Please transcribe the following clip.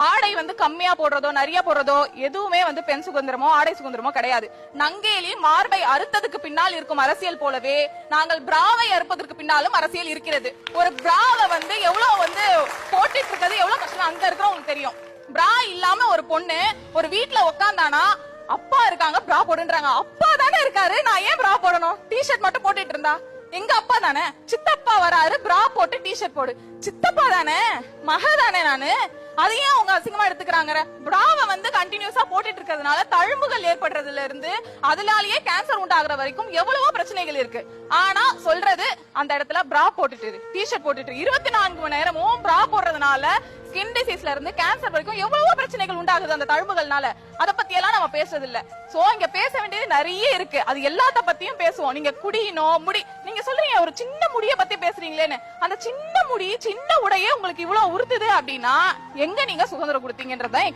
ஆடை வந்து கம்மியா போடுறதோ நிறைய போடுறதோ எதுவுமே வந்து பெண் சுதந்திரமோ ஆடை சுதந்திரமோ கிடையாது. நங்கேலி மார்பை அறுத்ததுக்கு பின்னால் இருக்கும் அரசியல் போலவே நாங்கள் பிராவை அறுப்பதற்கு பின்னாலும் அரசியல் இருக்கிறது. ஒரு பிராவை வந்து எவ்வளவு வந்து போட்டுட்டு இருக்கிறது எவ்வளவு கஷ்டம் அங்க இருக்கிறவங்களுக்கு தெரியும். பிரா இல்லாம ஒரு பொண்ணு ஒரு வீட்டுல உட்காந்தானா அப்பா இருக்காங்க பிரா போடுன்றாங்க. அப்பா தானே இருக்காரு, நான் ஏன் பிரா போடணும்? டிஷர்ட் மட்டும் போட்டுட்டு இருந்தா எங்க அப்பா தானே. சித்தப்பா வராரு, பிரா போட்டு டிஷர்ட் போடு. சித்தப்பா தானே, மக தானே நானு. அதையும் அவங்க அசிங்கமா எடுத்துக்கிறாங்க. பிராவை வந்து கண்டினியூஸா போட்டுட்டு இருக்கிறதுனால தழும்புகள் ஏற்படுறதுல இருந்து அதனாலேயே கேன்சர் உண்டாகிற வரைக்கும் எவ்வளவோ பிரச்சனைகள் இருக்கு. ஆனா சொல்றது அந்த இடத்துல பிரா போட்டுட்டு டிஷர்ட் போட்டுட்டு 24 மணி நேரமும் பிரா போடுறதுனால ஸ்கின் டிசீஸ்ல இருந்து கேன்சர் வரைக்கும் எவ்வளவோ பிரச்சனைகள் உண்டாகுது அந்த தழும்புகள்னால. அத பத்தி எல்லாம் நம்ம பேசுறது இல்ல. சோ இங்க பேச வேண்டியது நிறைய இருக்கு. அது எல்லாத்த பத்தியும் பேசுவோம். நீங்க குடியினோ முடி, நீங்க சொல்றீங்க ஒரு சின்ன முடிய பத்தி பேசுறீங்களேன்னு. அந்த சின்ன முடி சின்ன உடையே உங்களுக்கு இவ்வளவு உறுத்துது அப்படின்னா எங்க நீங்க சுதந்திரம் கொடுத்தீங்கன்றதான்